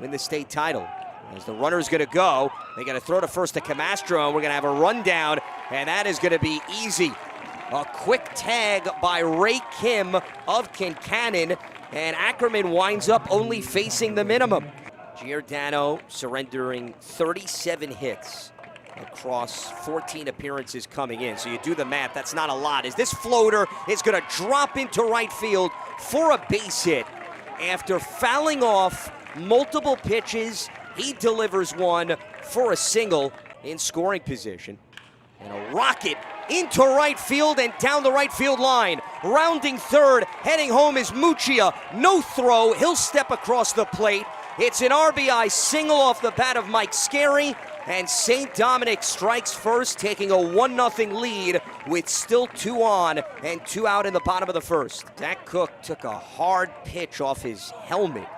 win the state title. As the runner's going to go, they got to throw to first to Camastro, and we're going to have a rundown, and that is going to be easy. A quick tag by Ray Kim of Kincannon, and Ackerman winds up only facing the minimum. Giordano surrendering 37 hits across 14 appearances coming in. So you do the math, that's not a lot. As this floater is going to drop into right field for a base hit. After fouling off multiple pitches, he delivers one for a single in scoring position. And a rocket into right field and down the right field line. Rounding third, heading home is Muccia. No throw, he'll step across the plate. It's an RBI single off the bat of Mike Scarry, and St. Dominic strikes first, taking a 1-0 lead with still 2 on and 2 out in the bottom of the first. Dak Cook took a hard pitch off his helmet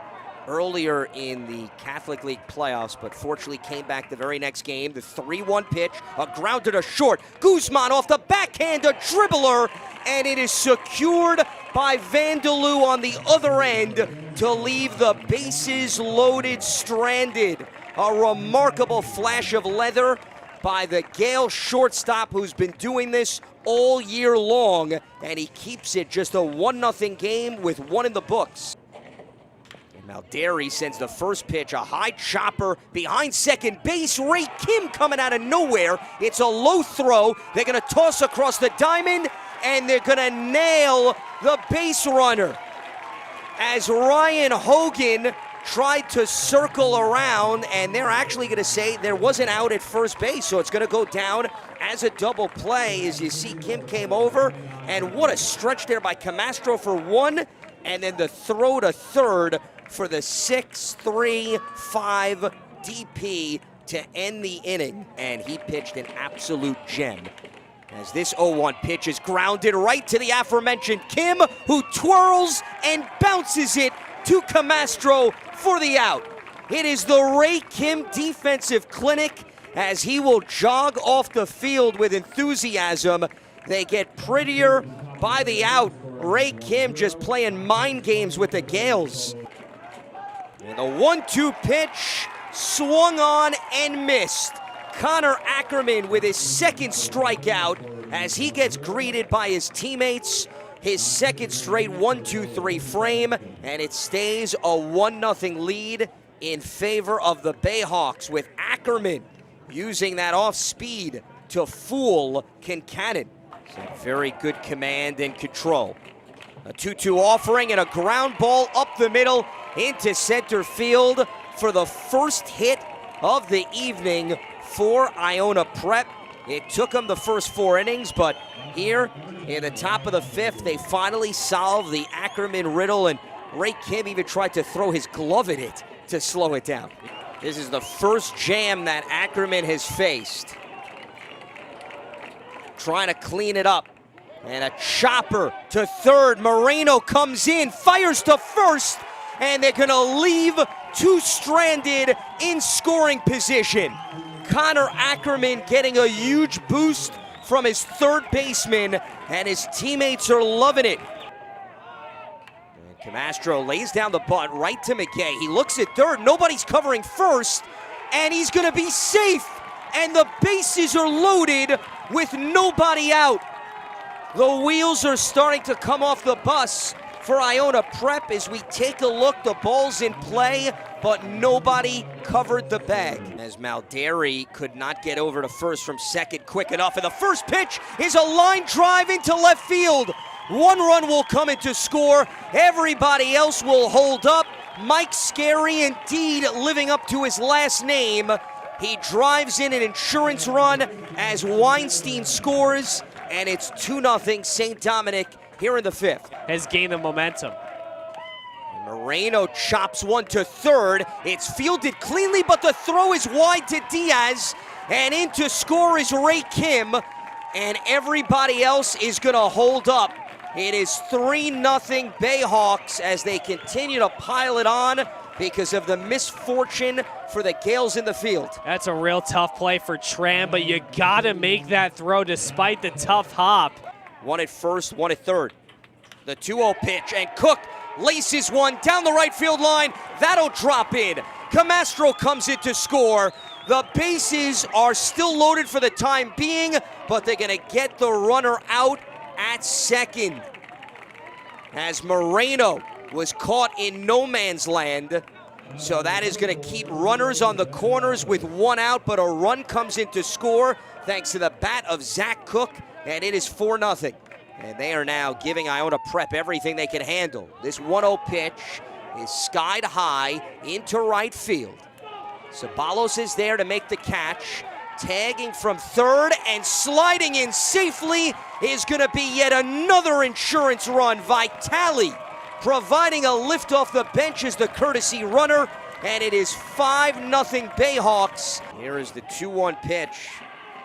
earlier in the Catholic League playoffs, but fortunately came back the very next game. The 3-1 pitch, a grounder to short. Guzman off the backhand, a dribbler, and it is secured by Vandaloo on the other end to leave the bases loaded, stranded. A remarkable flash of leather by the Gale shortstop, who's been doing this all year long, and he keeps it just a 1-0 game with 1 in the books. Malderi sends the first pitch, a high chopper behind second base. Ray Kim coming out of nowhere. It's a low throw. They're going to toss across the diamond, and they're going to nail the base runner. As Ryan Hogan tried to circle around, and they're actually going to say there was an out at first base, so it's going to go down as a double play. As you see, Kim came over, and what a stretch there by Camastro for 1, and then the throw to third for the 6-3-5 DP to end the inning, and he pitched an absolute gem. As this 0-1 pitch is grounded right to the aforementioned Kim, who twirls and bounces it to Camastro for the out. It is the Ray Kim defensive clinic as he will jog off the field with enthusiasm. They get prettier by the out. Ray Kim just playing mind games with the Gales. And the 1-2 pitch swung on and missed. Connor Ackerman with his second strikeout as he gets greeted by his teammates. His second straight 1-2-3 frame, and it stays a 1-0 lead in favor of the Bayhawks, with Ackerman using that off speed to fool Kincannon. So very good command and control. A 2-2 offering and a ground ball up the middle into center field for the first hit of the evening for Iona Prep. It took them the first 4 innings, but here in the top of the 5th, they finally solved the Ackerman riddle, and Ray Kim even tried to throw his glove at it to slow it down. This is the first jam that Ackerman has faced. Trying to clean it up. And a chopper to third. Moreno comes in, fires to first, and they're going to leave 2 stranded in scoring position. Connor Ackerman getting a huge boost from his third baseman, and his teammates are loving it. And Camastro lays down the bunt right to McKay. He looks at third, nobody's covering first, and he's going to be safe. And the bases are loaded with nobody out. The wheels are starting to come off the bus for Iona Prep as we take a look. The ball's in play, but nobody covered the bag. As Malderi could not get over to first from second quick enough. And the first pitch is a line drive into left field. 1 run will come in to score. Everybody else will hold up. Mike Scarry, indeed, living up to his last name. He drives in an insurance run as Weinstein scores. And it's 2-0 St. Dominic here in the 5th. Has gained the momentum. Moreno chops one to third. It's fielded cleanly, but the throw is wide to Diaz. And in to score is Ray Kim. And everybody else is going to hold up. It is 3-0 Bayhawks as they continue to pile it on because of the misfortune for the Gales in the field. That's a real tough play for Tran, but you gotta make that throw despite the tough hop. 1 at first, 1 at third. The 2-0 pitch, and Cook laces one down the right field line. That'll drop in. Camastro comes in to score. The bases are still loaded for the time being, but they're going to get the runner out at second, as Moreno was caught in no man's land. So that is going to keep runners on the corners with one out, but a run comes in to score thanks to the bat of Zach Cook, and it is 4-0. And they are now giving Iona Prep everything they can handle. This 1-0 pitch is skied high into right field. Ceballos is there to make the catch. Tagging from third and sliding in safely is going to be yet another insurance run. Vitale providing a lift off the bench as the courtesy runner, and it is 5-0 Bayhawks. Here is the 2-1 pitch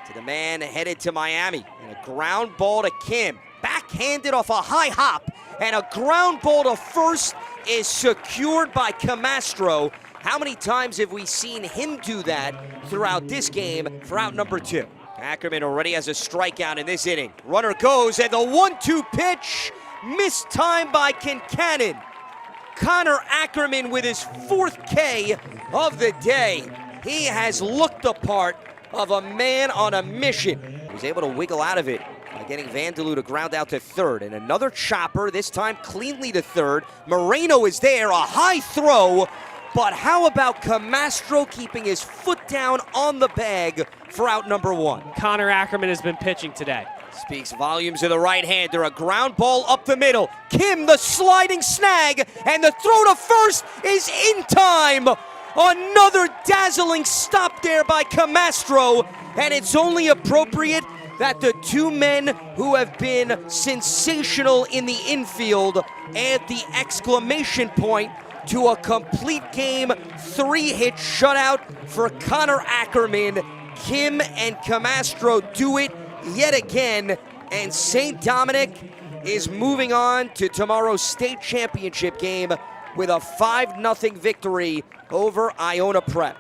to the man headed to Miami, and a ground ball to Kim. Backhanded off a high hop, and a ground ball to first is secured by Camastro. How many times have we seen him do that throughout this game for out number 2? Ackerman already has a strikeout in this inning. Runner goes, and the 1-2 pitch mistimed by Kincannon. Connor Ackerman with his 4th K of the day. He has looked the part of a man on a mission. He was able to wiggle out of it by getting Vanderloo to ground out to third. And another chopper, this time cleanly to third. Moreno is there, a high throw. But how about Camastro keeping his foot down on the bag for out number 1? Connor Ackerman has been pitching today. Speaks volumes of the right-hander. A ground ball up the middle. Kim, the sliding snag, and the throw to first is in time. Another dazzling stop there by Camastro, and it's only appropriate that the two men who have been sensational in the infield add the exclamation point to a complete game 3-hit shutout for Connor Ackerman. Kim and Camastro do it yet again, and St. Dominic is moving on to tomorrow's state championship game with a 5-0 victory over Iona Prep.